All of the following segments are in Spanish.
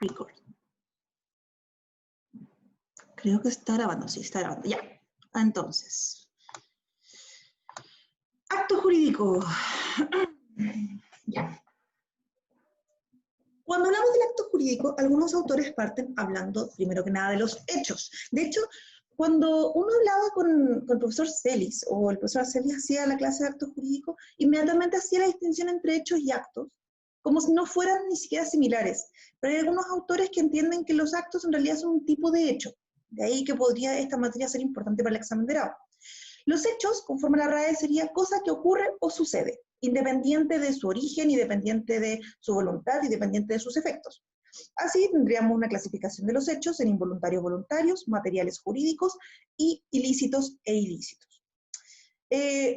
Record. Creo que está grabando, sí, está grabando. Ya, entonces. Acto jurídico. Ya. Cuando hablamos del acto jurídico, algunos autores parten hablando, primero que nada, de los hechos. De hecho, cuando uno hablaba con el profesor Celis, o el profesor Celis hacía la clase de acto jurídico, inmediatamente hacía la distinción entre hechos y actos, como si no fueran ni siquiera similares. Pero hay algunos autores que entienden que los actos en realidad son un tipo de hecho. De ahí que podría esta materia ser importante para el examen de grado. Los hechos, conforme a la RAE, sería cosa que ocurre o sucede, independiente de su origen, independiente de su voluntad, independiente de sus efectos. Así tendríamos una clasificación de los hechos en involuntarios, voluntarios, materiales jurídicos y ilícitos e ilícitos.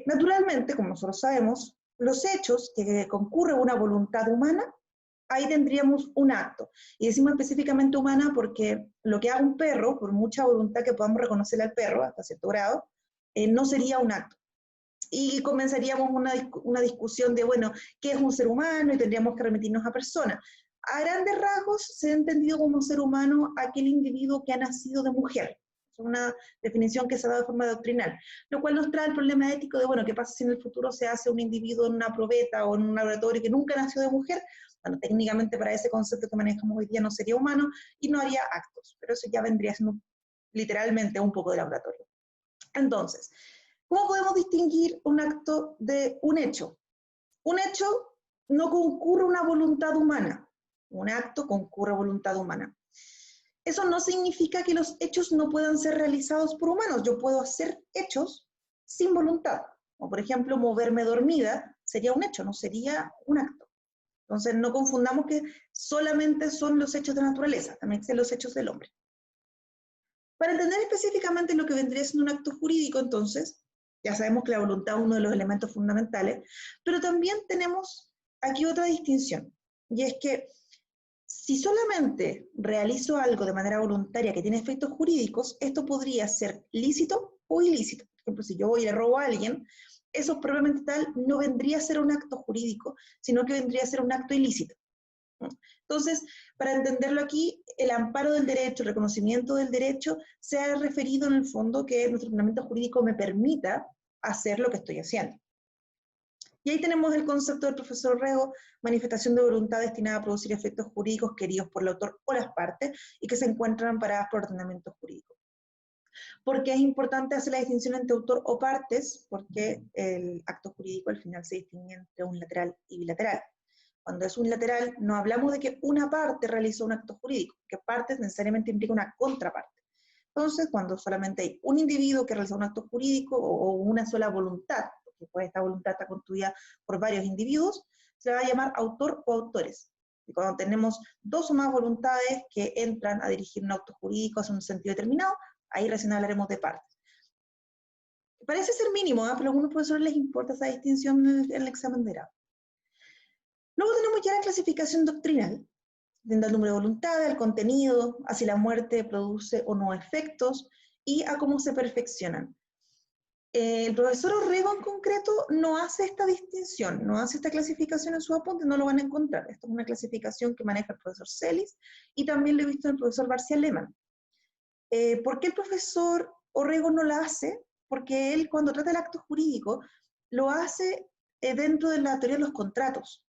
Naturalmente, como nosotros sabemos, los hechos que concurre una voluntad humana, ahí tendríamos un acto. Y decimos específicamente humana porque lo que haga un perro, por mucha voluntad que podamos reconocerle al perro, hasta cierto grado, no sería un acto. Y comenzaríamos una discusión de, bueno, ¿qué es un ser humano? Y tendríamos que remitirnos a personas. A grandes rasgos se ha entendido como ser humano aquel individuo que ha nacido de mujer. Es una definición que se ha dado de forma doctrinal, lo cual nos trae el problema ético de, bueno, ¿qué pasa si en el futuro se hace un individuo en una probeta o en un laboratorio que nunca nació de mujer? Bueno, técnicamente para ese concepto que manejamos hoy día no sería humano y no haría actos, pero eso ya vendría siendo literalmente un poco de laboratorio. Entonces, ¿cómo podemos distinguir un acto de un hecho? Un hecho no concurre una voluntad humana. Un acto concurre voluntad humana. Eso no significa que los hechos no puedan ser realizados por humanos. Yo puedo hacer hechos sin voluntad. Como por ejemplo, moverme dormida sería un hecho, no sería un acto. Entonces, no confundamos que solamente son los hechos de la naturaleza, también son los hechos del hombre. Para entender específicamente lo que vendría siendo un acto jurídico, entonces, ya sabemos que la voluntad es uno de los elementos fundamentales, pero también tenemos aquí otra distinción, y es que si solamente realizo algo de manera voluntaria que tiene efectos jurídicos, esto podría ser lícito o ilícito. Por ejemplo, si yo voy y le robo a alguien, eso probablemente tal no vendría a ser un acto jurídico, sino que vendría a ser un acto ilícito. Entonces, para entenderlo aquí, el amparo del derecho, el reconocimiento del derecho, se ha referido en el fondo que nuestro ordenamiento jurídico me permita hacer lo que estoy haciendo. Y ahí tenemos el concepto del profesor Rego, manifestación de voluntad destinada a producir efectos jurídicos queridos por el autor o las partes y que se encuentran amparadas por ordenamiento jurídico. ¿Por qué es importante hacer la distinción entre autor o partes? Porque el acto jurídico al final se distingue entre unilateral y bilateral. Cuando es unilateral, no hablamos de que una parte realizó un acto jurídico, que partes necesariamente implica una contraparte. Entonces, cuando solamente hay un individuo que realizó un acto jurídico o una sola voluntad, porque pues esta voluntad está constituida por varios individuos, se va a llamar autor o autores. Y cuando tenemos dos o más voluntades que entran a dirigir un acto jurídico hacia un sentido determinado, ahí recién hablaremos de partes. Parece ser mínimo, pero a algunos profesores les importa esa distinción en el examen de grado. Luego tenemos ya la clasificación doctrinal, del número de voluntades, al contenido, a si la muerte produce o no efectos, y a cómo se perfeccionan. El profesor Orrego en concreto no hace esta distinción, no hace esta clasificación en su apunte, no lo van a encontrar. Esta es una clasificación que maneja el profesor Celis, y también lo he visto en el profesor García Lehmann. ¿Por qué el profesor Orrego no la hace? Porque él, cuando trata el acto jurídico, lo hace dentro de la teoría de los contratos.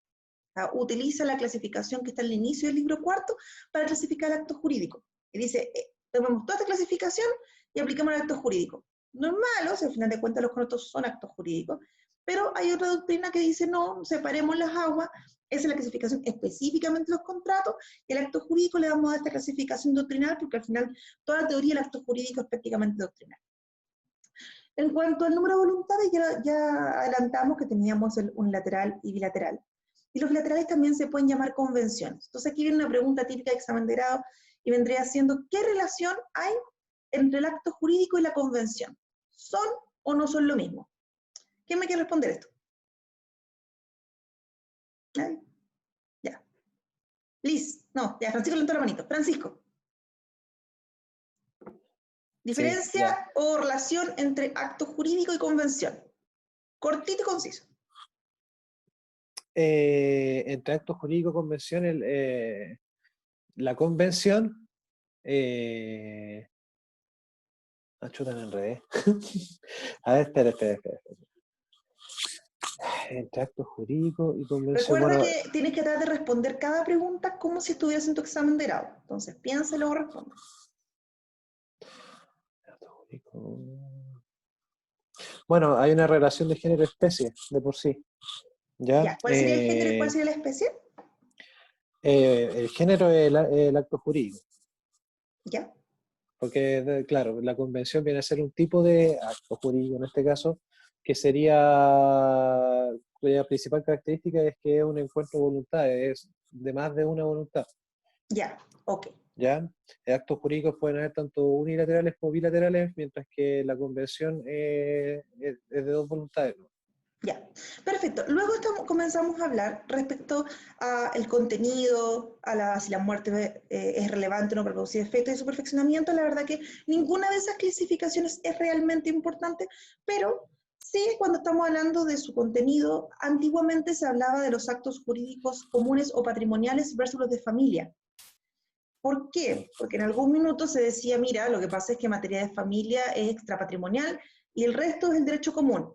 Utiliza la clasificación que está en el inicio del libro cuarto para clasificar el acto jurídico. Y dice, tomemos toda esta clasificación y aplicamos el acto jurídico. No es malo, si al final de cuentas los contratos son actos jurídicos, pero hay otra doctrina que dice, no, separemos las aguas, esa es la clasificación específicamente de los contratos, y el acto jurídico le vamos a dar esta clasificación doctrinal, porque al final toda la teoría del acto jurídico es prácticamente doctrinal. En cuanto al número de voluntades, ya adelantamos que teníamos el unilateral y bilateral. Y los bilaterales también se pueden llamar convenciones. Entonces aquí viene una pregunta típica de examen de grado y vendría siendo, ¿qué relación hay entre el acto jurídico y la convención? ¿Son o no son lo mismo? ¿Quién me quiere responder esto? ¿Nadie? Ya. Liz, no, ya, Francisco levantó la manito. Francisco. ¿Diferencia Sí, o relación entre acto jurídico y convención? Cortito y conciso. entre actos jurídicos, convención, la convención, chuta, me enredé. A ver, espera. Entre acto jurídico y convención, Recuerda bueno, que tienes que tratar de responder cada pregunta como si estuvieras en tu examen de grado. Entonces, piensa y luego responde. acto jurídico. Bueno, hay una relación de género-especie, de por sí. ¿Ya? Ya, ¿cuál sería el género y cuál sería la especie? El género es el acto jurídico. Ya, Porque, claro, la convención viene a ser un tipo de acto jurídico, en este caso, que sería, cuya principal característica es que es un encuentro de voluntades, es de más de una voluntad, ya, ok. ¿ya? Actos jurídicos pueden haber tanto unilaterales como bilaterales, mientras que la convención es de dos voluntades, ¿no? Ya, perfecto. Luego comenzamos a hablar respecto al contenido, si la muerte es relevante o no para producir efectos de su perfeccionamiento. La verdad que ninguna de esas clasificaciones es realmente importante, pero sí, cuando estamos hablando de su contenido, antiguamente se hablaba de los actos jurídicos comunes o patrimoniales versus los de familia. ¿Por qué? Porque en algún minuto se decía, mira, lo que pasa es que materia de familia es extrapatrimonial y el resto es el derecho común.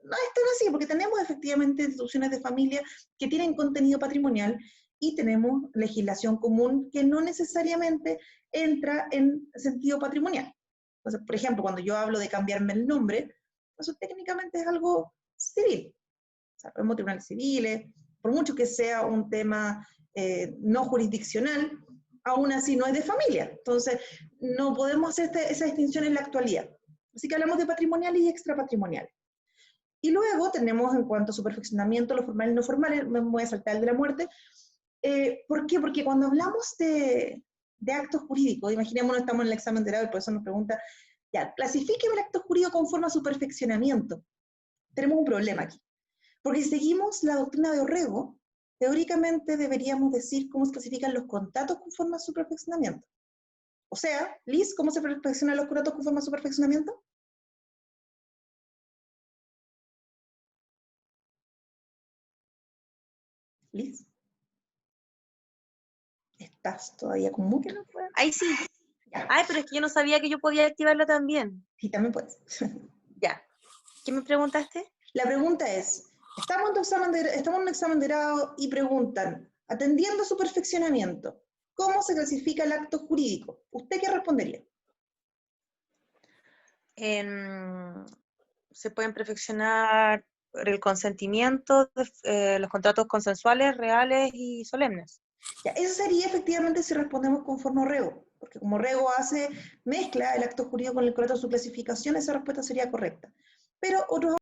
No es tan así, porque tenemos efectivamente instituciones de familia que tienen contenido patrimonial y tenemos legislación común que no necesariamente entra en sentido patrimonial. Entonces, por ejemplo, cuando yo hablo de cambiarme el nombre, eso técnicamente es algo civil. O sea, podemos tribunales civiles, por mucho que sea un tema no jurisdiccional, aún así no es de familia. Entonces, no podemos hacer esa distinción en la actualidad. Así que hablamos de patrimonial y extrapatrimonial. Y luego tenemos en cuanto a su perfeccionamiento, lo formal y no formal, me voy a saltar el de la muerte. ¿Por qué? Porque cuando hablamos de actos jurídicos, imaginémonos, estamos en el examen de grado y por eso nos pregunta, ya, clasifíqueme el acto jurídico conforme a su perfeccionamiento. Tenemos un problema aquí. Porque si seguimos la doctrina de Orrego, teóricamente deberíamos decir cómo se clasifican los contratos conforme a su perfeccionamiento. O sea, Liz, ¿cómo se perfeccionan los contratos conforme a su perfeccionamiento? Liz, ¿estás todavía como que no puedes? Ahí sí. Ya. Ay, pero es que yo no sabía que yo podía activarlo también. Sí, también puedes. Ya. ¿Qué me preguntaste? La pregunta es, estamos en un examen de grado y preguntan, atendiendo a su perfeccionamiento, ¿cómo se clasifica el acto jurídico? ¿Usted qué respondería? Se pueden perfeccionar el consentimiento, los contratos consensuales, reales y solemnes. Ya, eso sería efectivamente si respondemos conforme a Orrego, porque como Orrego mezcla el acto jurídico con el contrato de su clasificación, esa respuesta sería correcta. Pero otros